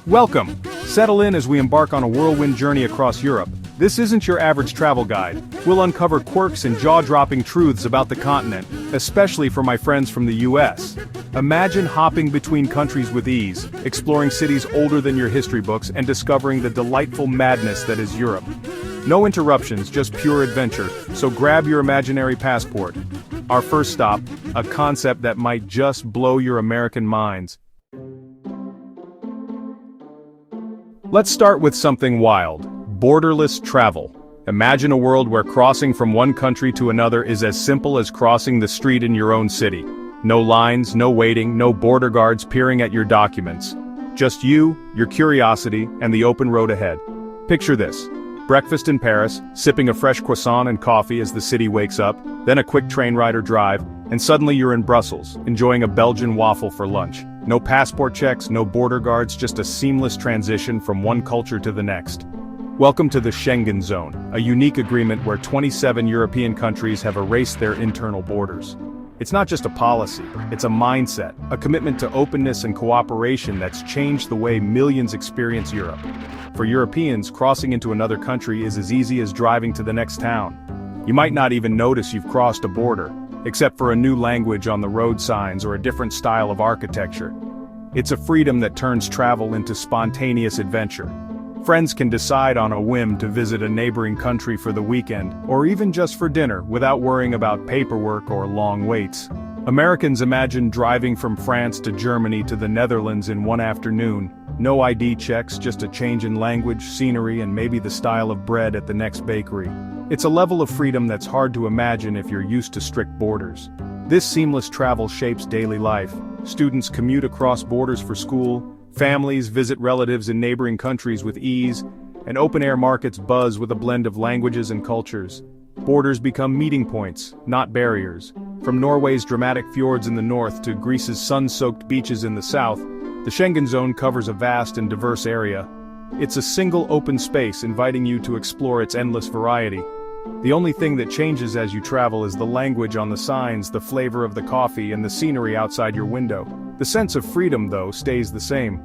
Welcome! Settle in as we embark on a whirlwind journey across Europe. This isn't your average travel guide. We'll uncover quirks and jaw-dropping truths about the continent, especially for my friends from the US. Imagine hopping between countries with ease, exploring cities older than your history books, and discovering the delightful madness that is Europe. No interruptions, just pure adventure, so grab your imaginary passport. Our first stop, a concept that might just blow your American minds. Let's start with something wild. Borderless travel. Imagine a world where crossing from one country to another is as simple as crossing the street in your own city. No lines, no waiting, no border guards peering at your documents. Just you, your curiosity, and the open road ahead. Picture this. Breakfast in Paris, sipping a fresh croissant and coffee as the city wakes up, then a quick train ride or drive, and suddenly you're in Brussels, enjoying a Belgian waffle for lunch. No passport checks, no border guards, just a seamless transition from one culture to the next. Welcome to the Schengen Zone, a unique agreement where 27 European countries have erased their internal borders. It's not just a policy, it's a mindset, a commitment to openness and cooperation that's changed the way millions experience Europe. For Europeans, crossing into another country is as easy as driving to the next town. You might not even notice you've crossed a border, except for a new language on the road signs or a different style of architecture. It's a freedom that turns travel into spontaneous adventure. Friends can decide on a whim to visit a neighboring country for the weekend, or even just for dinner, without worrying about paperwork or long waits. Americans imagine driving from France to Germany to the Netherlands in one afternoon. No ID checks, just a change in language, scenery, and maybe the style of bread at the next bakery. It's a level of freedom that's hard to imagine if you're used to strict borders. This seamless travel shapes daily life. Students commute across borders for school, families visit relatives in neighboring countries with ease, and open-air markets buzz with a blend of languages and cultures. Borders become meeting points, not barriers. From Norway's dramatic fjords in the north to Greece's sun-soaked beaches in the south, the Schengen Zone covers a vast and diverse area. It's a single open space inviting you to explore its endless variety. The only thing that changes as you travel is the language on the signs, the flavor of the coffee, and the scenery outside your window. The sense of freedom, though, stays the same.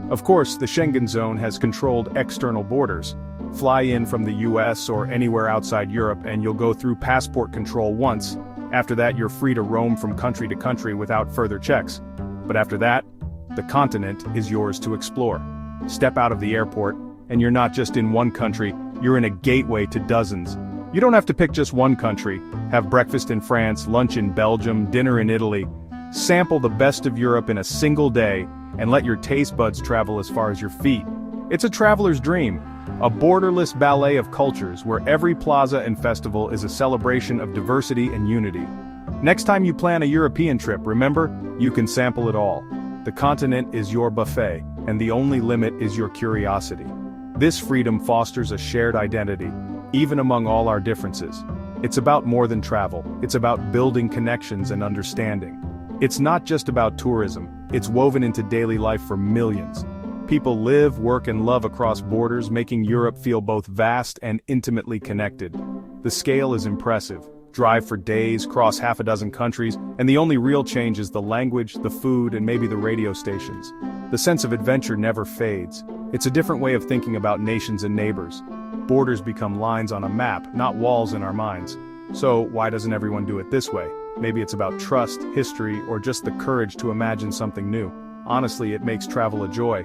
Of course, the Schengen Zone has controlled external borders. Fly in from the US or anywhere outside Europe and you'll go through passport control once. After that, you're free to roam from country to country without further checks. But after that, the continent is yours to explore. Step out of the airport, and you're not just in one country, you're in a gateway to dozens. You don't have to pick just one country. Have breakfast in France, lunch in Belgium, dinner in Italy. Sample the best of Europe in a single day, and let your taste buds travel as far as your feet. It's a traveler's dream, a borderless ballet of cultures where every plaza and festival is a celebration of diversity and unity. Next time you plan a European trip, remember, you can sample it all. The continent is your buffet, and the only limit is your curiosity. This freedom fosters a shared identity, even among all our differences. It's about more than travel, it's about building connections and understanding. It's not just about tourism, it's woven into daily life for millions. People live, work, and love across borders, making Europe feel both vast and intimately connected. The scale is impressive. Drive for days, cross half a dozen countries, and the only real change is the language, the food, and maybe the radio stations. The sense of adventure never fades. It's a different way of thinking about nations and neighbors. Borders become lines on a map, not walls in our minds. So why doesn't everyone do it this way? Maybe it's about trust, history, or just the courage to imagine something new. Honestly, it makes travel a joy.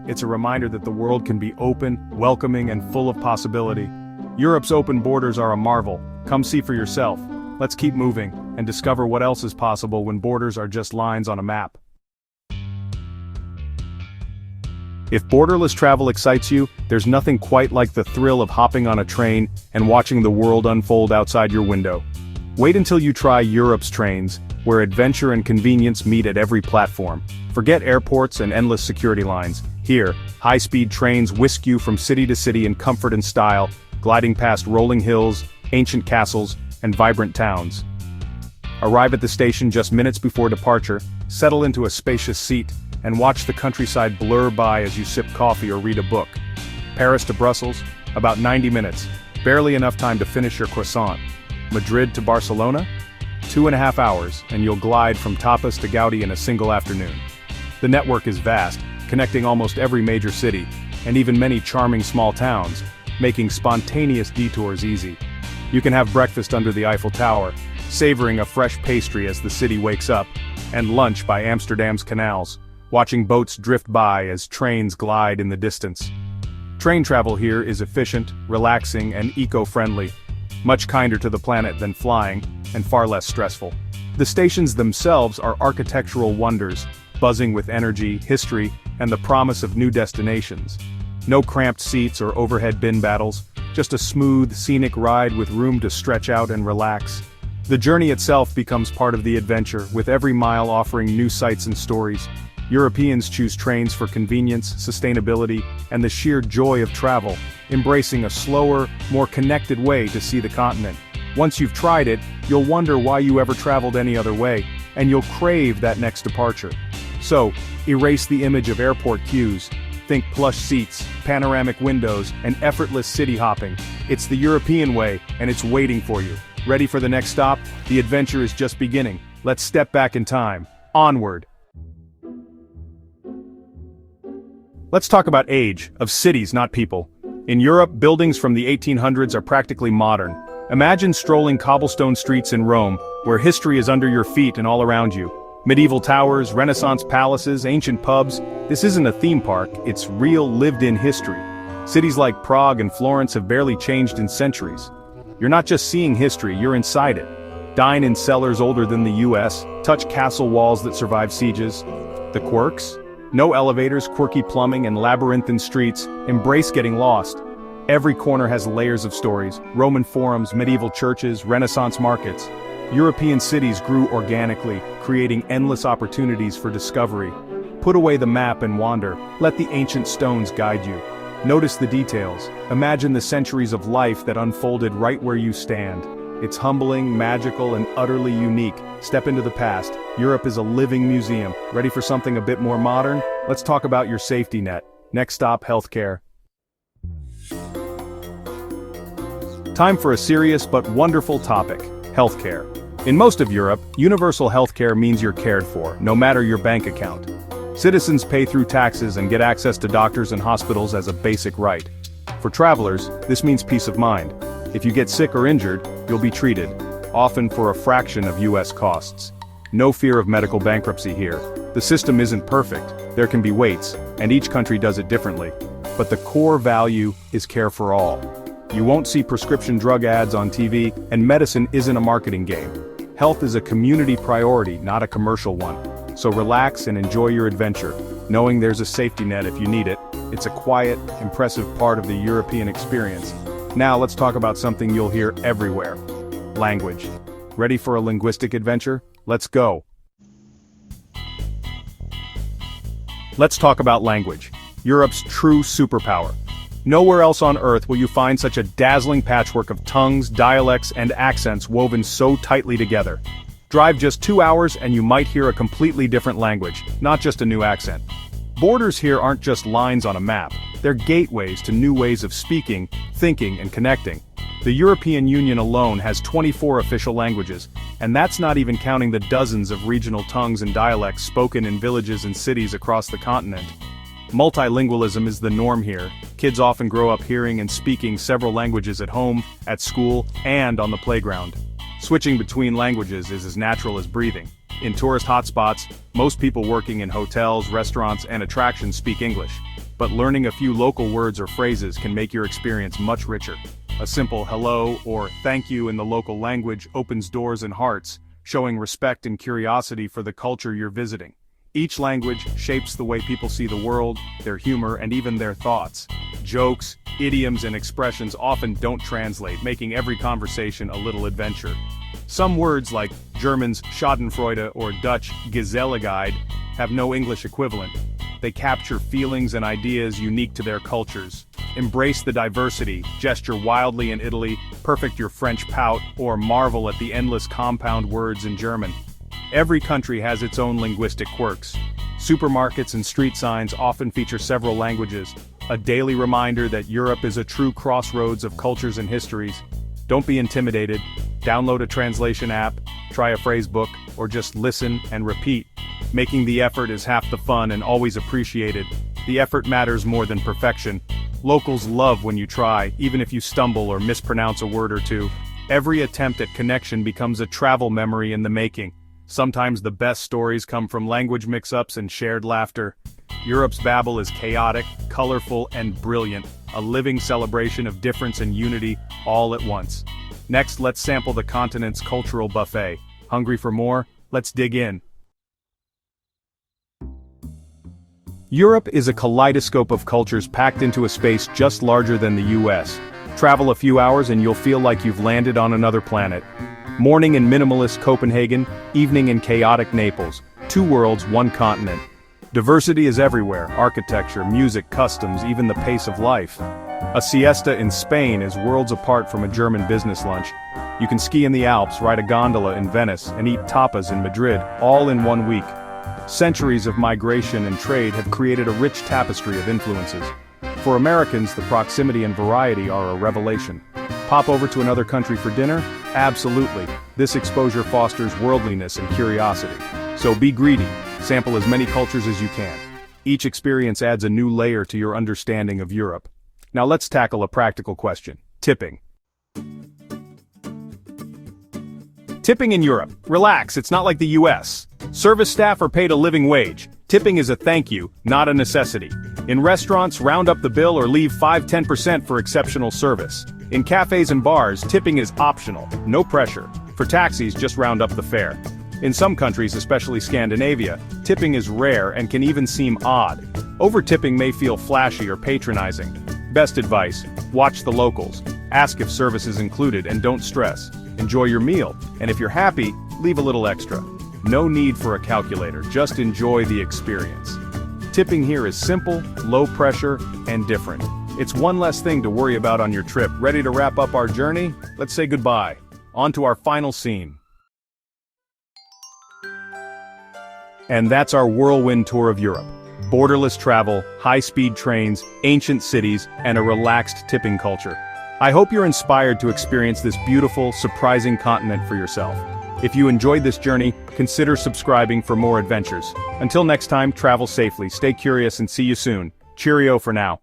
It's a reminder that the world can be open, welcoming, and full of possibility. Europe's open borders are a marvel. Come see for yourself. Let's keep moving, and discover what else is possible when borders are just lines on a map. If borderless travel excites you, there's nothing quite like the thrill of hopping on a train and watching the world unfold outside your window. Wait until you try Europe's trains, where adventure and convenience meet at every platform. Forget airports and endless security lines. Here, high-speed trains whisk you from city to city in comfort and style, gliding past rolling hills, ancient castles, and vibrant towns. Arrive at the station just minutes before departure, settle into a spacious seat, and watch the countryside blur by as you sip coffee or read a book. Paris to Brussels, about 90 minutes, barely enough time to finish your croissant. Madrid to Barcelona, 2.5 hours, and you'll glide from tapas to Gaudi in a single afternoon. The network is vast, connecting almost every major city, and even many charming small towns, making spontaneous detours easy. You can have breakfast under the Eiffel Tower, savoring a fresh pastry as the city wakes up, and lunch by Amsterdam's canals, watching boats drift by as trains glide in the distance. Train travel here is efficient, relaxing, and eco-friendly, much kinder to the planet than flying, and far less stressful. The stations themselves are architectural wonders, buzzing with energy, history, and the promise of new destinations. No cramped seats or overhead bin battles, just a smooth, scenic ride with room to stretch out and relax. The journey itself becomes part of the adventure, with every mile offering new sights and stories. Europeans choose trains for convenience, sustainability, and the sheer joy of travel, embracing a slower, more connected way to see the continent. Once you've tried it, you'll wonder why you ever traveled any other way, and you'll crave that next departure. So, erase the image of airport queues. Think plush seats, panoramic windows, and effortless city hopping. It's the European way, and it's waiting for you. Ready for the next stop? The adventure is just beginning. Let's step back in time. Onward. Let's talk about age, of cities, not people. In Europe, buildings from the 1800s are practically modern. Imagine strolling cobblestone streets in Rome, where history is under your feet and all around you. Medieval towers, Renaissance palaces, ancient pubs. This isn't a theme park, it's real lived-in history. Cities like Prague and Florence have barely changed in centuries. You're not just seeing history, you're inside it. Dine in cellars older than the US, touch castle walls that survive sieges. The quirks? No elevators, quirky plumbing, and labyrinthine streets. Embrace getting lost. Every corner has layers of stories: Roman forums, medieval churches, Renaissance markets. European cities grew organically, creating endless opportunities for discovery. Put away the map and wander. Let the ancient stones guide you. Notice the details. Imagine the centuries of life that unfolded right where you stand. It's humbling, magical, and utterly unique. Step into the past. Europe is a living museum. Ready for something a bit more modern? Let's talk about your safety net. Next stop, healthcare. Time for a serious but wonderful topic: healthcare. In most of Europe, universal healthcare means you're cared for, no matter your bank account. Citizens pay through taxes and get access to doctors and hospitals as a basic right. For travelers, this means peace of mind. If you get sick or injured, you'll be treated, often for a fraction of US costs. No fear of medical bankruptcy here. The system isn't perfect, there can be waits, and each country does it differently. But the core value is care for all. You won't see prescription drug ads on TV, and medicine isn't a marketing game. Health is a community priority, not a commercial one. So relax and enjoy your adventure, knowing there's a safety net if you need it. It's a quiet, impressive part of the European experience. Now let's talk about something you'll hear everywhere: language. Ready for a linguistic adventure? Let's go. Let's talk about language, Europe's true superpower. Nowhere else on Earth will you find such a dazzling patchwork of tongues, dialects, and accents woven so tightly together. Drive just 2 hours and you might hear a completely different language, not just a new accent. Borders here aren't just lines on a map, they're gateways to new ways of speaking, thinking, and connecting. The European Union alone has 24 official languages, and that's not even counting the dozens of regional tongues and dialects spoken in villages and cities across the continent. Multilingualism is the norm here. Kids often grow up hearing and speaking several languages at home, at school, and on the playground. Switching between languages is as natural as breathing. In tourist hotspots, most people working in hotels, restaurants, and attractions speak English. But learning a few local words or phrases can make your experience much richer. A simple hello or thank you in the local language opens doors and hearts, showing respect and curiosity for the culture you're visiting. Each language shapes the way people see the world, their humor, and even their thoughts. Jokes, idioms, and expressions often don't translate, making every conversation a little adventure. Some words like German's Schadenfreude or Dutch Gezelligheid have no English equivalent. They capture feelings and ideas unique to their cultures. Embrace the diversity, gesture wildly in Italy, perfect your French pout, or marvel at the endless compound words in German. Every country has its own linguistic quirks. Supermarkets and street signs often feature several languages, a daily reminder that Europe is a true crossroads of cultures and histories. Don't be intimidated. Download a translation app, try a phrase book, or just listen and repeat. Making the effort is half the fun and always appreciated. The effort matters more than perfection. Locals love when you try, even if you stumble or mispronounce a word or two. Every attempt at connection becomes a travel memory in the making. Sometimes the best stories come from language mix-ups and shared laughter. Europe's Babel is chaotic, colorful, and brilliant, a living celebration of difference and unity, all at once. Next, let's sample the continent's cultural buffet. Hungry for more? Let's dig in. Europe is a kaleidoscope of cultures packed into a space just larger than the US. Travel a few hours and you'll feel like you've landed on another planet. Morning in minimalist Copenhagen, evening in chaotic Naples. Two worlds, one continent. Diversity is everywhere: architecture, music, customs, even the pace of life. A siesta in Spain is worlds apart from a German business lunch. You can ski in the Alps, ride a gondola in Venice, and eat tapas in Madrid, all in 1 week. Centuries of migration and trade have created a rich tapestry of influences. For Americans, the proximity and variety are a revelation. Pop over to another country for dinner? Absolutely. This exposure fosters worldliness and curiosity. So be greedy. Sample as many cultures as you can. Each experience adds a new layer to your understanding of Europe. Now let's tackle a practical question. Tipping. Tipping in Europe. Relax, it's not like the US. Service staff are paid a living wage. Tipping is a thank you, not a necessity. In restaurants, round up the bill or leave 5–10% for exceptional service. In cafes and bars, tipping is optional, no pressure. For taxis, just round up the fare. In some countries, especially Scandinavia, tipping is rare and can even seem odd. Over-tipping may feel flashy or patronizing. Best advice: watch the locals. Ask if service is included and don't stress. Enjoy your meal, and if you're happy, leave a little extra. No need for a calculator, just enjoy the experience. Tipping here is simple, low pressure, and different. It's one less thing to worry about on your trip. Ready to wrap up our journey? Let's say goodbye. On to our final scene. And that's our whirlwind tour of Europe. Borderless travel, high-speed trains, ancient cities, and a relaxed tipping culture. I hope you're inspired to experience this beautiful, surprising continent for yourself. If you enjoyed this journey, consider subscribing for more adventures. Until next time, travel safely, stay curious, and see you soon. Cheerio for now.